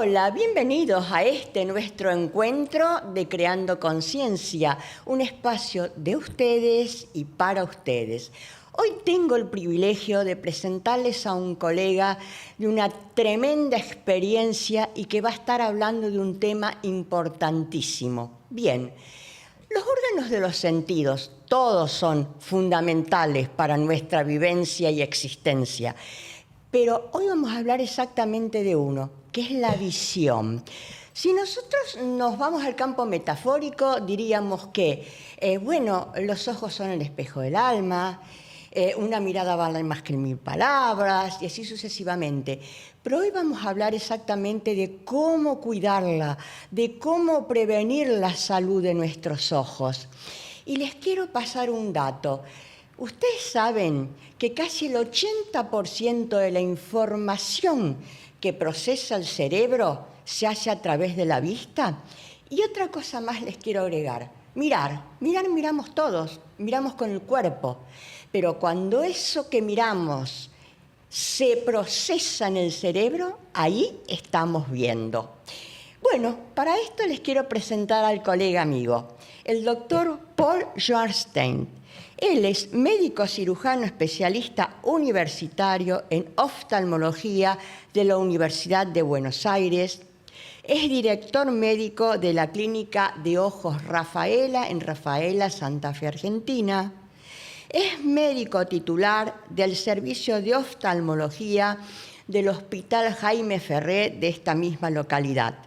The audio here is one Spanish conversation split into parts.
Hola, bienvenidos a este nuestro encuentro de Creando Conciencia, un espacio de ustedes y para ustedes. Hoy tengo el privilegio de presentarles a un colega de una tremenda experiencia y que va a estar hablando de un tema importantísimo. Bien, los órganos de los sentidos, todos son fundamentales para nuestra vivencia y existencia. Pero hoy vamos a hablar exactamente de uno, que es la visión. Si nosotros nos vamos al campo metafórico, diríamos que, los ojos son el espejo del alma, una mirada vale más que 1000 palabras, y así sucesivamente. Pero hoy vamos a hablar exactamente de cómo cuidarla, de cómo prevenir la salud de nuestros ojos. Y les quiero pasar un dato. Ustedes saben que casi el 80% de la información que procesa el cerebro se hace a través de la vista. Y otra cosa más les quiero agregar. Miramos todos, miramos con el cuerpo. Pero cuando eso que miramos se procesa en el cerebro, ahí estamos viendo. Bueno, para esto les quiero presentar al colega amigo, el doctor Paul Joarstein. Él es médico cirujano especialista universitario en oftalmología de la Universidad de Buenos Aires. Es director médico de la Clínica de Ojos Rafaela en Rafaela, Santa Fe, Argentina. Es médico titular del Servicio de Oftalmología del Hospital Jaime Ferré de esta misma localidad.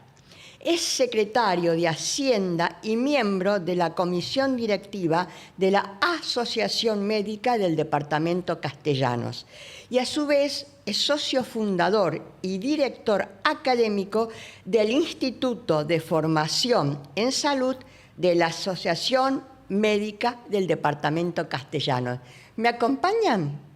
Es secretario de Hacienda y miembro de la comisión directiva de la Asociación Médica del Departamento Castellanos. Y a su vez es socio fundador y director académico del Instituto de Formación en Salud de la Asociación Médica del Departamento Castellanos. ¿Me acompañan?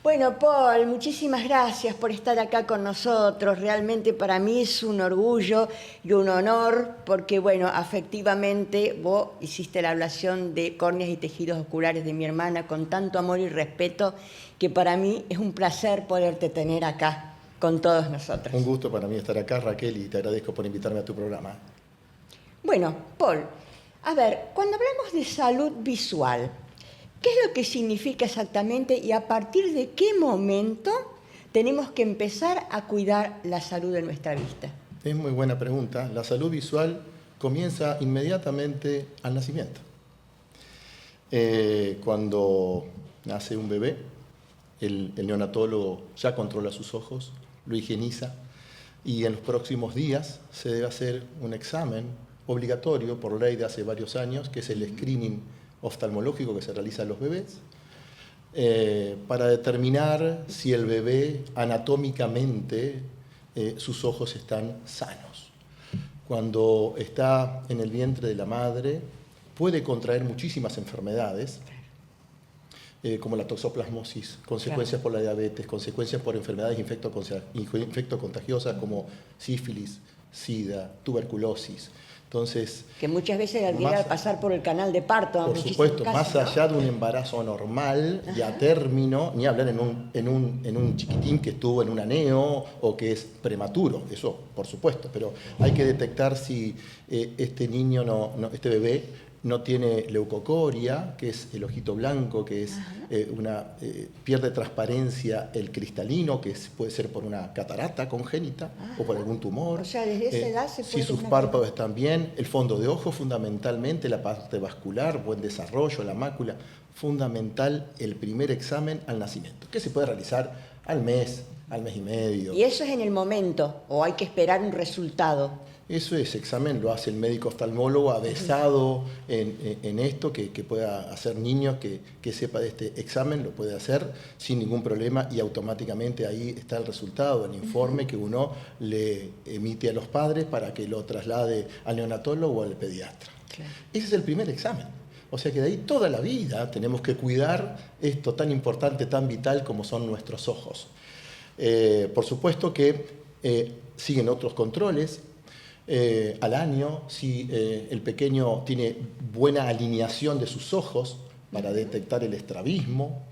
Bueno, Paul, muchísimas gracias por estar acá con nosotros. Realmente para mí es un orgullo y un honor porque, afectivamente vos hiciste la ablación de córneas y tejidos oculares de mi hermana con tanto amor y respeto que para mí es un placer poderte tener acá con todos nosotros. Un gusto para mí estar acá, Raquel, y te agradezco por invitarme a tu programa. Bueno, Paul, a ver, cuando hablamos de salud visual, ¿qué es lo que significa exactamente y a partir de qué momento tenemos que empezar a cuidar la salud de nuestra vista? Es muy buena pregunta. La salud visual comienza inmediatamente al nacimiento. Cuando nace un bebé, el neonatólogo ya controla sus ojos, lo higieniza y en los próximos días se debe hacer un examen obligatorio por ley de hace varios años, que es el screening oftalmológico que se realiza en los bebés, para determinar si el bebé anatómicamente sus ojos están sanos. Cuando está en el vientre de la madre puede contraer muchísimas enfermedades, como la toxoplasmosis, consecuencias por la diabetes, consecuencias por enfermedades infectocontagiosas como sífilis, sida, tuberculosis. Entonces, que muchas veces al pasar por el canal de parto. Por supuesto, más allá de un embarazo normal y a término, ni hablar en un chiquitín que estuvo en un aneo o que es prematuro, eso por supuesto, pero hay que detectar si este este bebé no tiene leucocoria, que es el ojito blanco, que es pierde transparencia el cristalino, que puede ser por una catarata congénita o por algún tumor. O sea, desde esa edad se puede... Si sus párpados están bien, el fondo de ojo fundamentalmente, la parte vascular, buen desarrollo, la mácula, fundamental el primer examen al nacimiento, que se puede realizar al mes, al mes y medio. ¿Y eso es en el momento o hay que esperar un resultado? Eso es, examen lo hace el médico oftalmólogo avesado en esto, que pueda hacer niños, que sepa de este examen, lo puede hacer sin ningún problema y automáticamente ahí está el resultado, el informe que uno le emite a los padres para que lo traslade al neonatólogo o al pediatra. Claro. Ese es el primer examen. O sea que de ahí toda la vida tenemos que cuidar esto tan importante, tan vital como son nuestros ojos. Por supuesto que siguen otros controles. Al año, si el pequeño tiene buena alineación de sus ojos para detectar el estrabismo,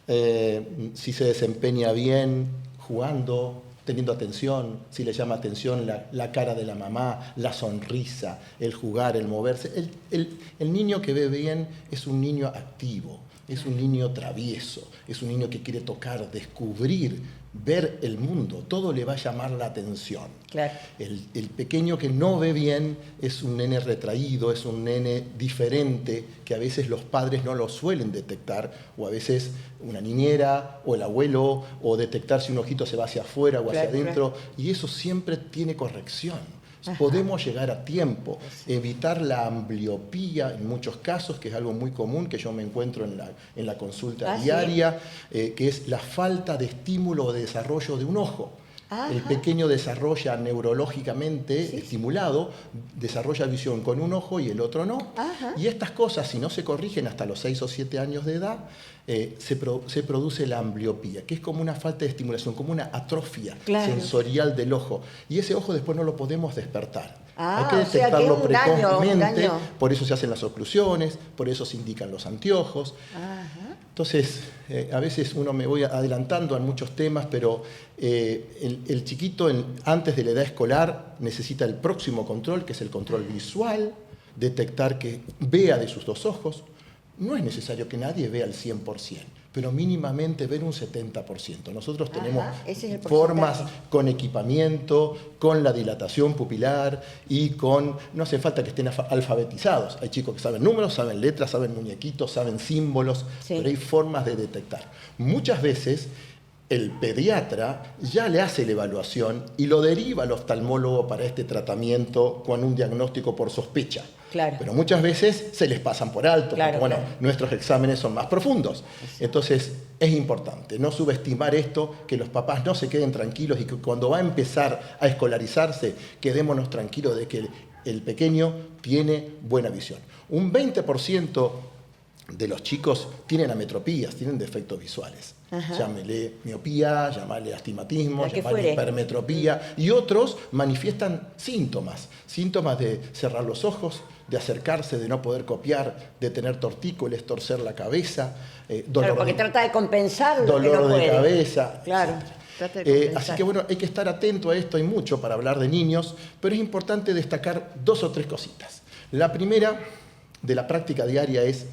si se desempeña bien jugando, teniendo atención, si le llama atención la cara de la mamá, la sonrisa, el jugar, el moverse. El niño que ve bien es un niño activo, es un niño travieso, es un niño que quiere tocar, descubrir, ver el mundo, todo le va a llamar la atención. Claro. El pequeño que no ve bien es un nene retraído, es un nene diferente, que a veces los padres no lo suelen detectar, o a veces una niñera, o el abuelo, o detectar si un ojito se va hacia afuera o hacia adentro, y eso siempre tiene corrección. Ajá. Podemos llegar a tiempo, evitar la ambliopía en muchos casos, que es algo muy común que yo me encuentro en la consulta diaria, ¿sí? Que es la falta de estímulo o de desarrollo de un ojo. Ajá. El pequeño desarrolla neurológicamente estimulado, desarrolla visión con un ojo y el otro no. Ajá. Y estas cosas, si no se corrigen hasta los 6 o 7 años de edad, se produce la ambliopía, que es como una falta de estimulación, como una atrofia sensorial del ojo. Y ese ojo después no lo podemos despertar. Hay que detectarlo precozmente, por eso se hacen las oclusiones, por eso se indican los anteojos. Ajá. Entonces, a veces uno me voy adelantando en muchos temas, pero el chiquito antes de la edad escolar necesita el próximo control, que es el control visual, detectar que vea de sus dos ojos. No es necesario que nadie vea al 100%, pero mínimamente ver un 70%. Nosotros tenemos formas con equipamiento, con la dilatación pupilar y no hace falta que estén alfabetizados. Hay chicos que saben números, saben letras, saben muñequitos, saben símbolos, pero hay formas de detectar. Muchas veces el pediatra ya le hace la evaluación y lo deriva al oftalmólogo para este tratamiento con un diagnóstico por sospecha. Claro. Pero muchas veces se les pasan por alto, porque nuestros exámenes son más profundos. Entonces es importante no subestimar esto, que los papás no se queden tranquilos y que cuando va a empezar a escolarizarse, quedémonos tranquilos de que el pequeño tiene buena visión. Un 20% de los chicos tienen ametropías, tienen defectos visuales. Ajá. Llámele miopía, llámale astigmatismo, llámale hipermetropía, y otros manifiestan síntomas de cerrar los ojos, de acercarse, de no poder copiar, de tener tortícolis, torcer la cabeza, dolor porque trata de compensar dolor de cabeza. Claro. Así que bueno, hay que estar atento a esto, hay mucho para hablar de niños, pero es importante destacar 2 o 3 cositas. La primera de la práctica diaria es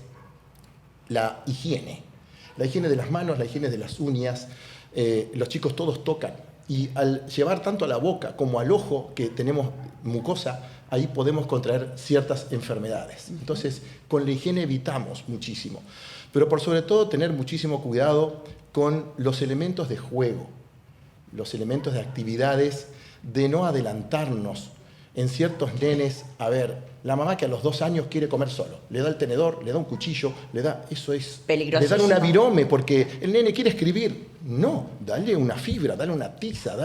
la higiene de las manos, la higiene de las uñas. Los chicos todos tocan y al llevar tanto a la boca como al ojo, que tenemos mucosa, ahí podemos contraer ciertas enfermedades. Entonces, con la higiene evitamos muchísimo. Pero por sobre todo, tener muchísimo cuidado con los elementos de juego, los elementos de actividades, de no adelantarnos. En ciertos nenes, la mamá que a los 2 años quiere comer solo, le da el tenedor, le da un cuchillo, eso es peligrosísimo. Le dan una virome porque el nene quiere escribir. No, dale una fibra, dale una tiza,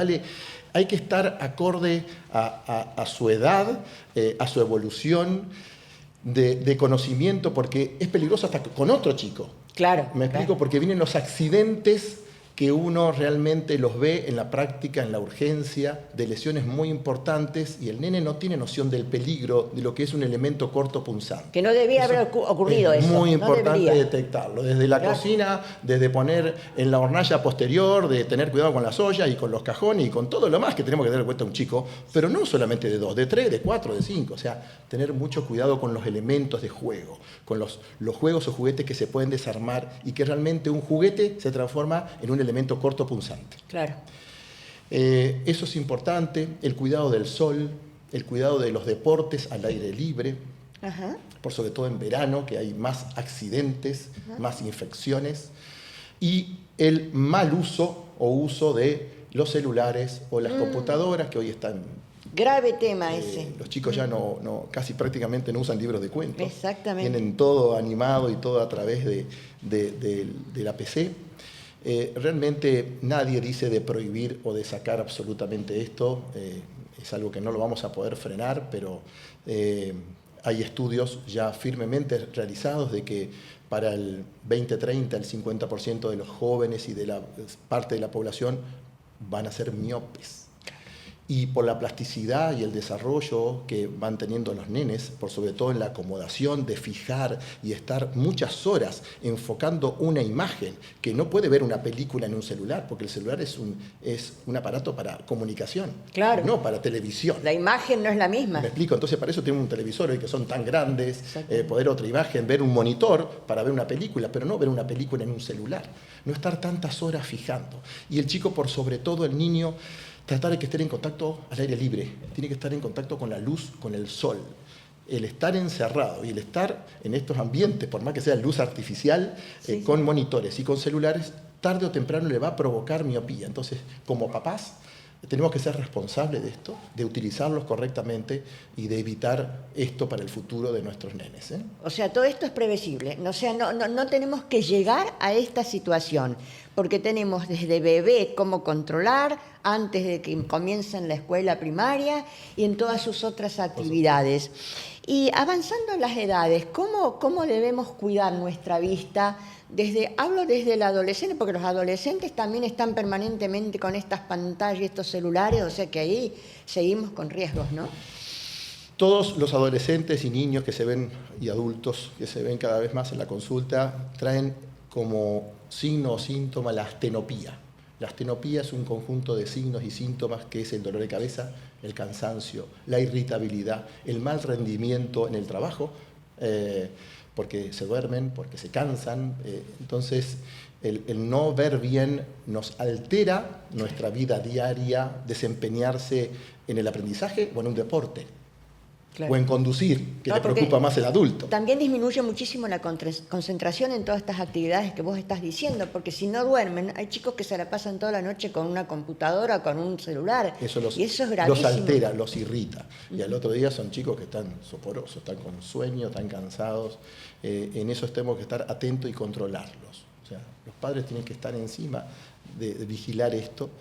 hay que estar acorde a su edad, a su evolución de conocimiento, porque es peligroso hasta con otro chico. Claro. Me explico, porque vienen los accidentes que uno realmente los ve en la práctica, en la urgencia, de lesiones muy importantes, y el nene no tiene noción del peligro de lo que es un elemento cortopunzante. Que no debía haber ocurrido eso. Es muy importante detectarlo, desde la cocina, desde poner en la hornalla posterior, de tener cuidado con las ollas y con los cajones y con todo lo más que tenemos que tener en cuenta un chico, pero no solamente de 2, de 3, de 4, de 5, o sea, tener mucho cuidado con los elementos de juego, con los juegos o juguetes que se pueden desarmar y que realmente un juguete se transforma en un elemento cortopunzante. Claro. Eso es importante, el cuidado del sol, el cuidado de los deportes al aire libre, ajá, por sobre todo en verano, que hay más accidentes, ajá, más infecciones, y el mal uso o uso de los celulares o las computadoras que hoy están. Grave tema ese. Los chicos ya casi prácticamente no usan libros de cuentos. Exactamente. Tienen todo animado y todo a través de la PC. Realmente nadie dice de prohibir o de sacar absolutamente esto. Es algo que no lo vamos a poder frenar, pero hay estudios ya firmemente realizados de que para el 2030 el 50% de los jóvenes y de la parte de la población van a ser miopes. Y por la plasticidad y el desarrollo que van teniendo los nenes, por sobre todo en la acomodación de fijar y estar muchas horas enfocando una imagen, que no puede ver una película en un celular, porque el celular es un aparato para comunicación, claro, no para televisión. La imagen no es la misma. Me explico, entonces para eso tienen un televisor hoy que son tan grandes, poder otra imagen, ver un monitor para ver una película, pero no ver una película en un celular, no estar tantas horas fijando. Y el chico, por sobre todo el niño, tratar de que esté en contacto al aire libre, tiene que estar en contacto con la luz, con el sol. El estar encerrado y el estar en estos ambientes, por más que sea luz artificial, con monitores y con celulares, tarde o temprano le va a provocar miopía. Entonces, como papás, tenemos que ser responsables de esto, de utilizarlos correctamente y de evitar esto para el futuro de nuestros nenes. O sea, todo esto es previsible. O sea, no tenemos que llegar a esta situación, porque tenemos desde bebé cómo controlar, antes de que comiencen la escuela primaria y en todas sus otras actividades. Y avanzando en las edades, ¿cómo debemos cuidar nuestra vista? Hablo desde el adolescente, porque los adolescentes también están permanentemente con estas pantallas y estos celulares, o sea que ahí seguimos con riesgos, ¿no? Todos los adolescentes y niños que se ven, y adultos que se ven cada vez más en la consulta, traen como signo o síntoma la astenopía. La astenopía es un conjunto de signos y síntomas que es el dolor de cabeza, el cansancio, la irritabilidad, el mal rendimiento en el trabajo, porque se duermen, porque se cansan. Entonces, el no ver bien nos altera nuestra vida diaria, desempeñarse en el aprendizaje o en un deporte. Claro. O en conducir, que le preocupa más el adulto. También disminuye muchísimo la concentración en todas estas actividades que vos estás diciendo, porque si no duermen, hay chicos que se la pasan toda la noche con una computadora, con un celular, y eso es gravísimo. Los altera, los irrita. Y al otro día son chicos que están soporosos, están con sueño, están cansados. En eso tenemos que estar atentos y controlarlos. O sea, los padres tienen que estar encima de vigilar esto.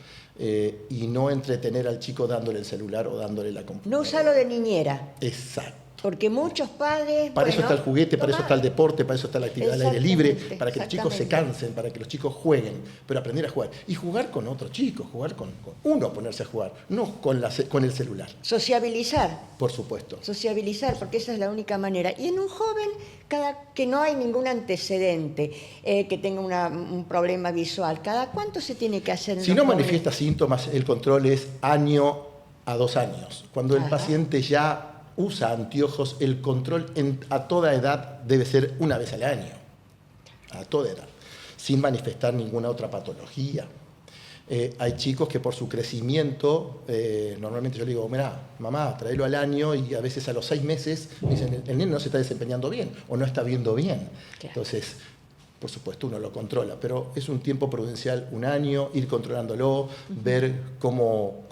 Y no entretener al chico dándole el celular o dándole la computadora. No usarlo de niñera. Exacto. Porque muchos padres... Para eso está el juguete, para eso está el deporte, para eso está la actividad al aire libre, para que los chicos se cansen, para que los chicos jueguen, pero aprender a jugar. Y jugar con otros chicos, jugar con uno, ponerse a jugar, no con el celular. Sociabilizar. Por supuesto. Sociabilizar, porque esa es la única manera. Y en un joven, que no hay ningún antecedente, que tenga un problema visual, ¿cada cuánto se tiene que hacer? Si no manifiesta síntomas, el control es año a 2 años. Cuando el paciente ya usa anteojos, el control a toda edad debe ser una vez al año, a toda edad, sin manifestar ninguna otra patología. Hay chicos que por su crecimiento, normalmente yo le digo, mira, mamá, tráelo al año, y a veces a los 6 meses me dicen, el nene no se está desempeñando bien o no está viendo bien. Claro. Entonces, por supuesto, uno lo controla, pero es un tiempo prudencial, 1 año, ir controlándolo, ver cómo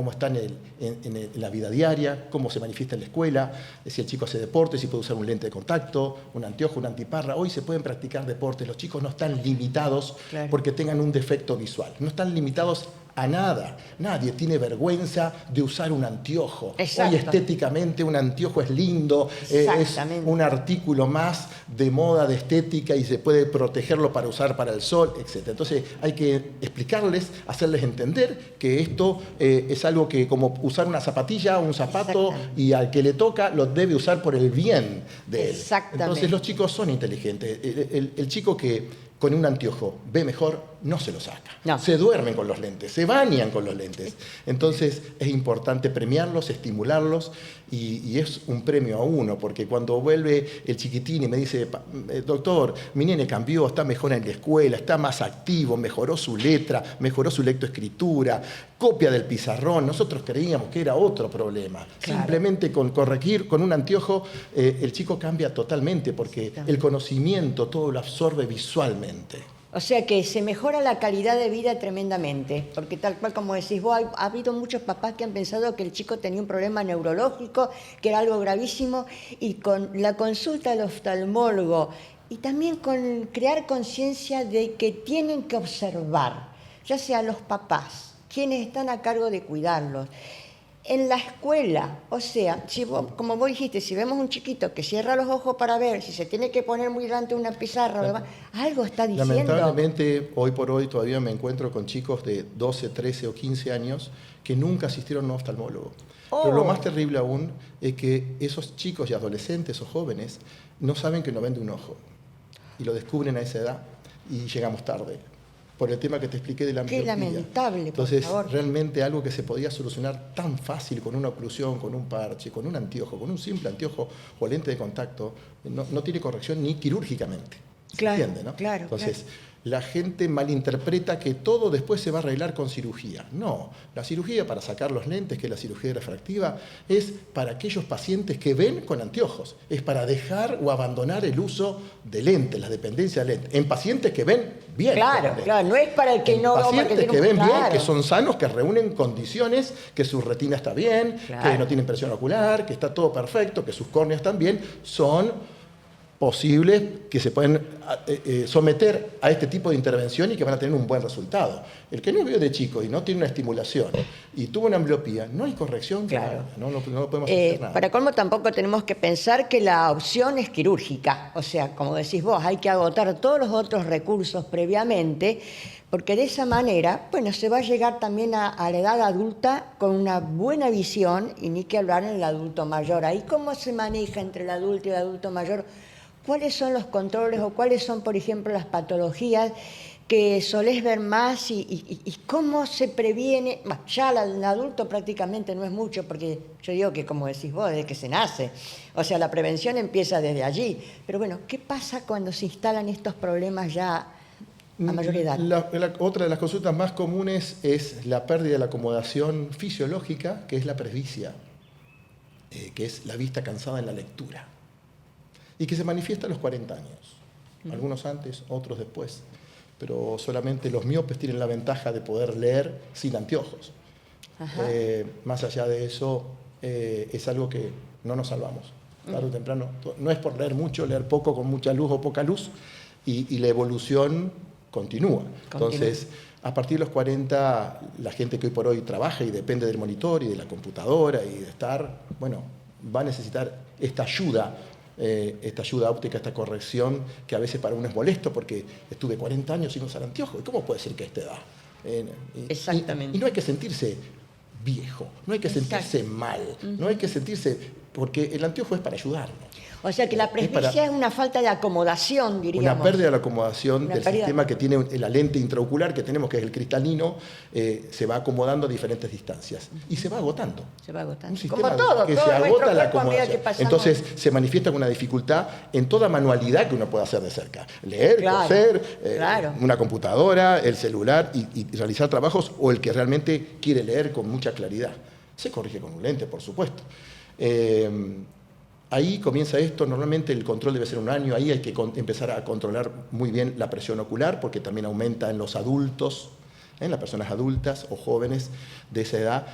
está en la vida diaria, cómo se manifiesta en la escuela, si el chico hace deporte, si puede usar un lente de contacto, un anteojo, una antiparra. Hoy se pueden practicar deportes, los chicos no están limitados porque tengan un defecto visual, no están limitados a nada. Nadie tiene vergüenza de usar un anteojo. Exacto. Hoy estéticamente un anteojo es lindo, es un artículo más de moda, de estética, y se puede protegerlo para usar para el sol, etc. Entonces hay que explicarles, hacerles entender que esto es algo que, como usar una zapatilla o un zapato, y al que le toca lo debe usar por el bien de él. Entonces los chicos son inteligentes. El chico que con un anteojo ve mejor, no se lo saca. No. Se duermen con los lentes, se bañan con los lentes. Entonces es importante premiarlos, estimularlos, y es un premio a uno, porque cuando vuelve el chiquitín y me dice, doctor, mi nene cambió, está mejor en la escuela, está más activo, mejoró su letra, mejoró su lectoescritura, copia del pizarrón, nosotros creíamos que era otro problema. Claro. Simplemente con corregir con un anteojo, el chico cambia totalmente, porque el conocimiento todo lo absorbe visualmente. O sea que se mejora la calidad de vida tremendamente, porque tal cual como decís vos, ha habido muchos papás que han pensado que el chico tenía un problema neurológico, que era algo gravísimo, y con la consulta al oftalmólogo y también con crear conciencia de que tienen que observar, ya sea los papás, quienes están a cargo de cuidarlos, en la escuela, o sea, si vos, como vos dijiste, si vemos un chiquito que cierra los ojos para ver, si se tiene que poner muy delante de una pizarra, claro, algo está diciendo. Lamentablemente, hoy por hoy todavía me encuentro con chicos de 12, 13 o 15 años que nunca asistieron a un oftalmólogo. Oh. Pero lo más terrible aún es que esos chicos y adolescentes o jóvenes no saben que no ven de un ojo. Y lo descubren a esa edad y llegamos tarde. Por el tema que te expliqué de la miopía. Qué lamentable, Entonces, por favor. realmente algo que se podía solucionar tan fácil con una oclusión, con un parche, con un anteojo, con un simple anteojo o lente de contacto, no tiene corrección ni quirúrgicamente. Claro, ¿Entiende, no? Claro. Entonces, la gente malinterpreta que todo después se va a arreglar con cirugía. No, la cirugía para sacar los lentes, que es la cirugía refractiva, es para aquellos pacientes que ven con anteojos. Es para dejar o abandonar el uso de lentes, la dependencia de lentes, en pacientes que ven bien. Claro, no es para el que no... Pacientes que ven bien, que son sanos, que reúnen condiciones, que su retina está bien, que no tienen presión ocular, que está todo perfecto, que sus córneas están bien, son posibles que se pueden someter a este tipo de intervención y que van a tener un buen resultado. El que no vio de chico y no tiene una estimulación y tuvo una ambliopía, no hay corrección, claro. No podemos hacer nada. Para colmo tampoco tenemos que pensar que la opción es quirúrgica, o sea, como decís vos, hay que agotar todos los otros recursos previamente, porque de esa manera, bueno, se va a llegar también a la edad adulta con una buena visión, y ni que hablar en el adulto mayor. Ahí cómo se maneja entre el adulto y el adulto mayor. ¿Cuáles son los controles o cuáles son, por ejemplo, las patologías que solés ver más y cómo se previene? Ya el adulto prácticamente no es mucho, porque yo digo que, como decís vos, desde que se nace. O sea, la prevención empieza desde allí. Pero bueno, ¿qué pasa cuando se instalan estos problemas ya a mayor edad? Otra de las consultas más comunes es la pérdida de la acomodación fisiológica, que es la presbicia, que es la vista cansada en la lectura. Y que se manifiesta a los 40 años. Algunos antes, otros después. Pero solamente los miopes tienen la ventaja de poder leer sin anteojos. Más allá de eso, es algo que no nos salvamos. Tarde o temprano. No es por leer mucho, leer poco, con mucha luz o poca luz. Y la evolución continúa. Entonces, a partir de los 40, la gente que hoy por hoy trabaja y depende del monitor y de la computadora y de estar, bueno, va a necesitar esta ayuda óptica, esta corrección, que a veces para uno es molesto porque estuve 40 años sin usar anteojos. ¿Cómo puede ser que a esta edad? Exactamente. Y no hay que sentirse viejo, no hay que sentirse mal, no hay que sentirse... Porque el anteojo es para ayudarnos. O sea que la presbicia es una falta de acomodación, diríamos. Una pérdida de la acomodación del sistema que tiene la lente intraocular que tenemos, que es el cristalino, se va acomodando a diferentes distancias. Y se va agotando. Se va agotando. Un sistema como todo, que todo se agota la cuerpo, acomodación. Entonces se manifiesta con una dificultad en toda manualidad que uno pueda hacer de cerca. Leer, coser, una computadora, el celular y realizar trabajos, o el que realmente quiere leer con mucha claridad. Se corrige con un lente, por supuesto. Ahí comienza esto, normalmente el control debe ser 1 año, ahí hay que empezar a controlar muy bien la presión ocular, porque también aumenta en los adultos, en las personas adultas o jóvenes de esa edad,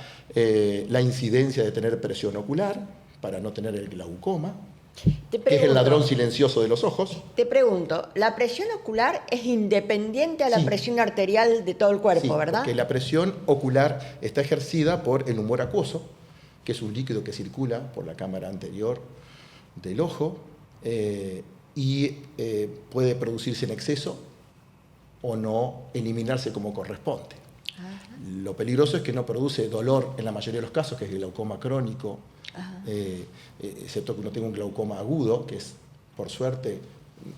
la incidencia de tener presión ocular, para no tener el glaucoma, que es el ladrón silencioso de los ojos. Te pregunto, la presión ocular es independiente a la presión arterial de todo el cuerpo, ¿verdad? Porque la presión ocular está ejercida por el humor acuoso, que es un líquido que circula por la cámara anterior del ojo y puede producirse en exceso o no eliminarse como corresponde. Lo peligroso es que no produce dolor en la mayoría de los casos, que es el glaucoma crónico, excepto que uno tenga un glaucoma agudo, que es, por suerte,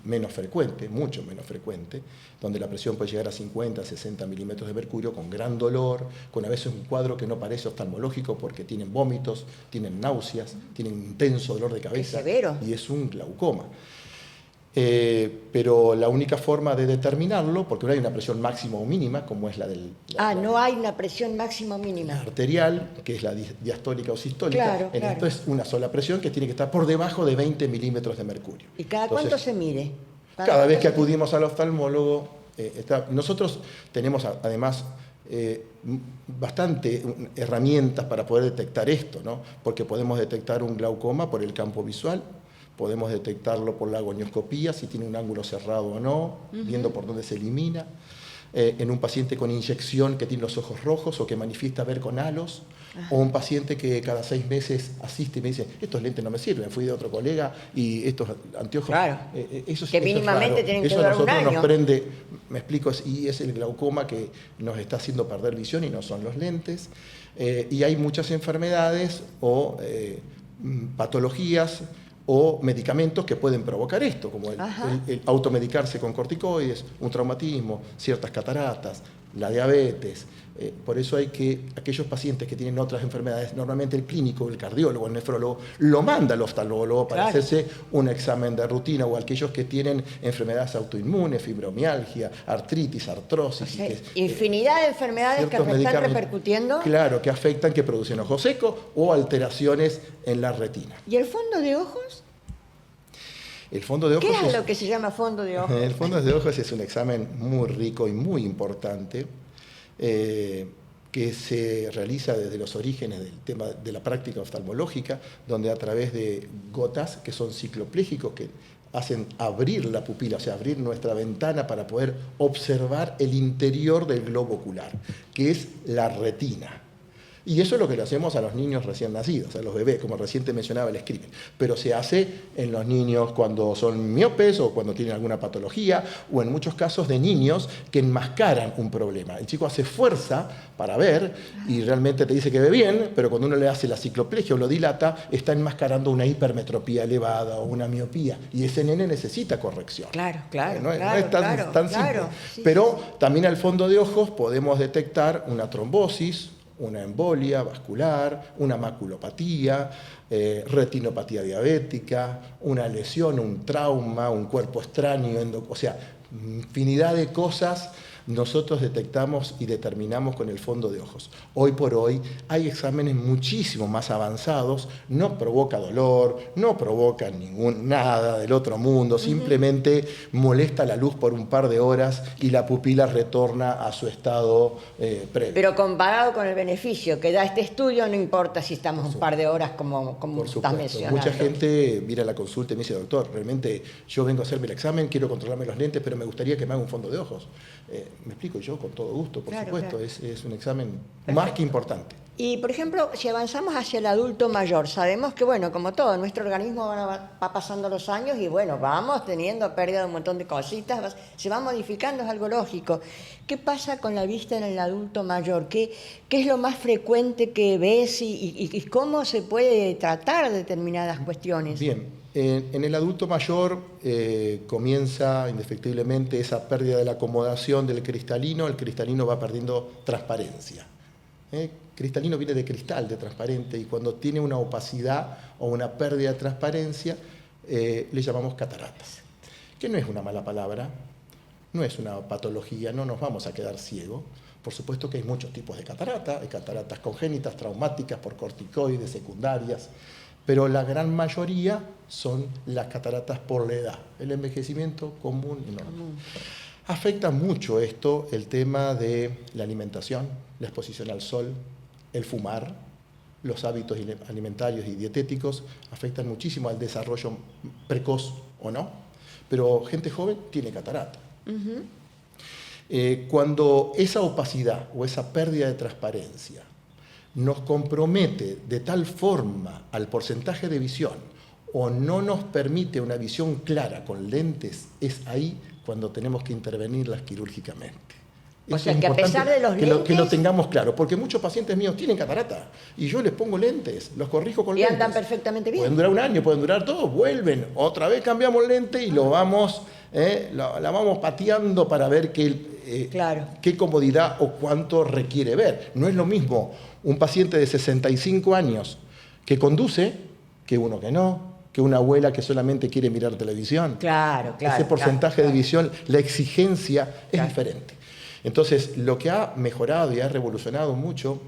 menos frecuente, mucho menos frecuente, donde la presión puede llegar a 50, 60 milímetros de mercurio, con gran dolor, con a veces un cuadro que no parece oftalmológico porque tienen vómitos, tienen náuseas, tienen intenso dolor de cabeza. ¿Es severo? Y es un glaucoma. Pero la única forma de determinarlo, porque no hay una presión máxima o mínima, como es la del... no hay una presión máxima o mínima. La arterial, que es la diastólica o sistólica. Claro. Esto es una sola presión que tiene que estar por debajo de 20 milímetros de mercurio. ¿Y cada cuánto se mide? Cada vez que acudimos al oftalmólogo, Nosotros tenemos además bastante herramientas para poder detectar esto, ¿no? Porque podemos detectar un glaucoma por el campo visual, podemos detectarlo por la gonioscopía, si tiene un ángulo cerrado o no, viendo por dónde se elimina. En un paciente con inyección que tiene los ojos rojos o que manifiesta ver con halos, o un paciente que cada 6 meses asiste y me dice, estos lentes no me sirven, fui de otro colega y estos anteojos... Claro, eso que mínimamente tienen que eso a durar un nosotros año. nos prende, me explico, y es el glaucoma que nos está haciendo perder visión y no son los lentes. Y hay muchas enfermedades o patologías o medicamentos que pueden provocar esto, como el automedicarse con corticoides, un traumatismo, ciertas cataratas, la diabetes. Por eso hay que, aquellos pacientes que tienen otras enfermedades, normalmente el clínico, el cardiólogo, el nefrólogo, lo manda al oftalmólogo para hacerse un examen de rutina, o aquellos que tienen enfermedades autoinmunes, fibromialgia, artritis, artrosis. O sea, infinidad de enfermedades que están repercutiendo. Claro, que afectan, que producen ojo seco o alteraciones en la retina. ¿Y el fondo de ojos? El fondo de ojos ¿Qué es lo que se llama fondo de ojos? El fondo de ojos es un examen muy rico y muy importante que se realiza desde los orígenes del tema de la práctica oftalmológica, donde a través de gotas que son cicloplégicos, que hacen abrir la pupila, o sea, abrir nuestra ventana para poder observar el interior del globo ocular, que es la retina. Y eso es lo que le hacemos a los niños recién nacidos, a los bebés, como recién te mencionaba el screening. Pero se hace en los niños cuando son miopes o cuando tienen alguna patología, o en muchos casos de niños que enmascaran un problema. El chico hace fuerza para ver y realmente te dice que ve bien, pero cuando uno le hace la cicloplegia o lo dilata, está enmascarando una hipermetropía elevada o una miopía. Y ese nene necesita corrección. Claro. No es tan simple. Sí, pero también al fondo de ojos podemos detectar una trombosis, una embolia vascular, una maculopatía, retinopatía diabética, una lesión, un trauma, un cuerpo extraño, o sea, infinidad de cosas nosotros detectamos y determinamos con el fondo de ojos. Hoy por hoy hay exámenes muchísimo más avanzados, no provoca dolor, no provoca nada del otro mundo, simplemente molesta la luz por un par de horas y la pupila retorna a su estado previo. Pero comparado con el beneficio que da este estudio, no importa si estamos un par de horas como estás mencionando. Mucha gente viene a la consulta y me dice, doctor, realmente yo vengo a hacerme el examen, quiero controlarme los lentes, pero me gustaría que me haga un fondo de ojos. Me explico yo con todo gusto, por supuesto, claro. Es un examen más que importante. Y, por ejemplo, si avanzamos hacia el adulto mayor, sabemos que, bueno, como todo, nuestro organismo va pasando los años y, bueno, vamos teniendo pérdida de un montón de cositas, se va modificando, es algo lógico. ¿Qué pasa con la vista en el adulto mayor? ¿Qué es lo más frecuente que ves y cómo se puede tratar determinadas cuestiones? Bien. En el adulto mayor comienza indefectiblemente esa pérdida de la acomodación del cristalino, el cristalino va perdiendo transparencia. Cristalino viene de cristal, de transparente, y cuando tiene una opacidad o una pérdida de transparencia, le llamamos cataratas, que no es una mala palabra, no es una patología, no nos vamos a quedar ciegos. Por supuesto que hay muchos tipos de cataratas, hay cataratas congénitas, traumáticas, por corticoides, secundarias, pero la gran mayoría son las cataratas por la edad, el envejecimiento común y normal. Afecta mucho esto el tema de la alimentación, la exposición al sol, el fumar, los hábitos alimentarios y dietéticos, afectan muchísimo al desarrollo precoz o no, pero gente joven tiene catarata. Cuando esa opacidad o esa pérdida de transparencia nos compromete de tal forma al porcentaje de visión o no nos permite una visión clara con lentes, es ahí cuando tenemos que intervenirlas quirúrgicamente. O sea, que a pesar de los lentes... Que lo tengamos claro, porque muchos pacientes míos tienen catarata y yo les pongo lentes, los corrijo con lentes. Y andan perfectamente bien. Pueden durar un año, pueden durar 2, vuelven, otra vez cambiamos lente y lo vamos, la vamos pateando para ver qué comodidad o cuánto requiere ver. No es lo mismo un paciente de 65 años que conduce que uno que no, que una abuela que solamente quiere mirar televisión. Claro. Ese porcentaje de visión, la exigencia es diferente. Entonces, lo que ha mejorado y ha revolucionado mucho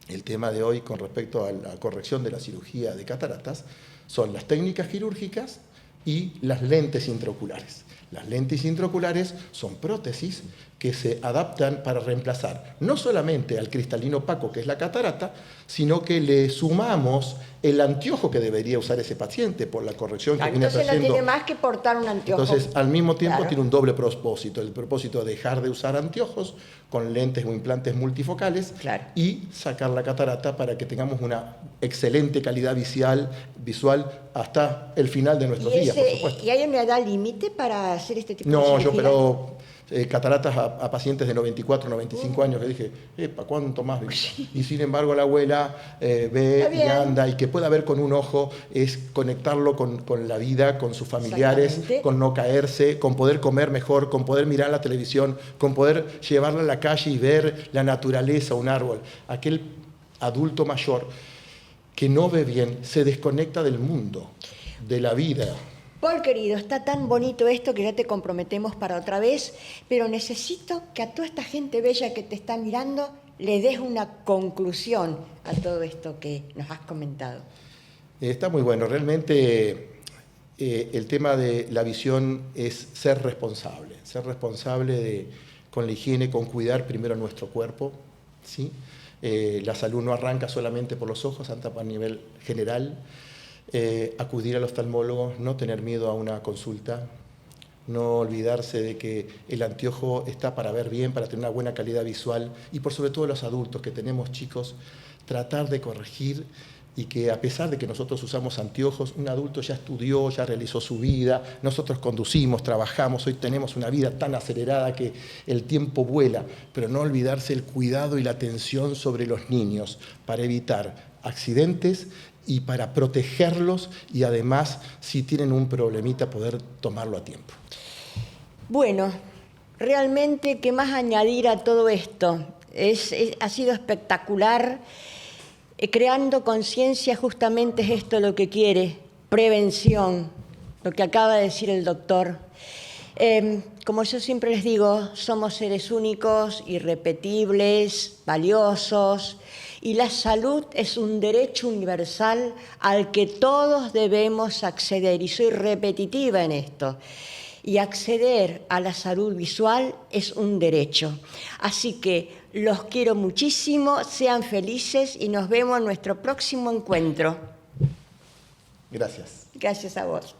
el tema de hoy con respecto a la corrección de la cirugía de cataratas son las técnicas quirúrgicas y las lentes intraoculares. Las lentes intraoculares son prótesis que se adaptan para reemplazar no solamente al cristalino opaco, que es la catarata, sino que le sumamos el anteojo que debería usar ese paciente por la corrección que viene Entonces haciendo. no tiene más que portar un anteojo. Entonces, al mismo tiempo, Claro. tiene un doble propósito. El propósito de dejar de usar anteojos con lentes o implantes multifocales, Claro. y sacar la catarata para que tengamos una excelente calidad visual hasta el final de nuestros días, por supuesto. ¿Y hay una edad límite para hacer este tipo de No, cirugía? yo opero cataratas a pacientes de 94, 95 años, que dije, ¿para cuánto más? Y sin embargo la abuela ve Está y bien. anda, y que pueda ver con un ojo es conectarlo con la vida, con sus familiares, Exactamente. con no caerse, con poder comer mejor, con poder mirar la televisión, con poder llevarla a la calle y ver la naturaleza, un árbol. Aquel adulto mayor que no ve bien se desconecta del mundo, de la vida. Paul, querido, está tan bonito esto que ya te comprometemos para otra vez, pero necesito que a toda esta gente bella que te está mirando le des una conclusión a todo esto que nos has comentado. Está muy bueno. Realmente el tema de la visión es ser responsable con la higiene, con cuidar primero nuestro cuerpo, ¿sí? La salud no arranca solamente por los ojos, anda a nivel general. Acudir al oftalmólogo, no tener miedo a una consulta, no olvidarse de que el anteojo está para ver bien, para tener una buena calidad visual, y por sobre todo los adultos que tenemos chicos, tratar de corregir, y que a pesar de que nosotros usamos anteojos, un adulto ya estudió, ya realizó su vida, nosotros conducimos, trabajamos, hoy tenemos una vida tan acelerada que el tiempo vuela, pero no olvidarse el cuidado y la atención sobre los niños para evitar accidentes y para protegerlos, y además, si tienen un problemita, poder tomarlo a tiempo. Bueno, realmente, ¿qué más añadir a todo esto? Ha sido espectacular. Creando conciencia justamente es esto lo que quiere, prevención, lo que acaba de decir el doctor. Como yo siempre les digo, somos seres únicos, irrepetibles, valiosos, y la salud es un derecho universal al que todos debemos acceder, y soy repetitiva en esto. Y acceder a la salud visual es un derecho. Así que los quiero muchísimo, sean felices y nos vemos en nuestro próximo encuentro. Gracias. Gracias a vos.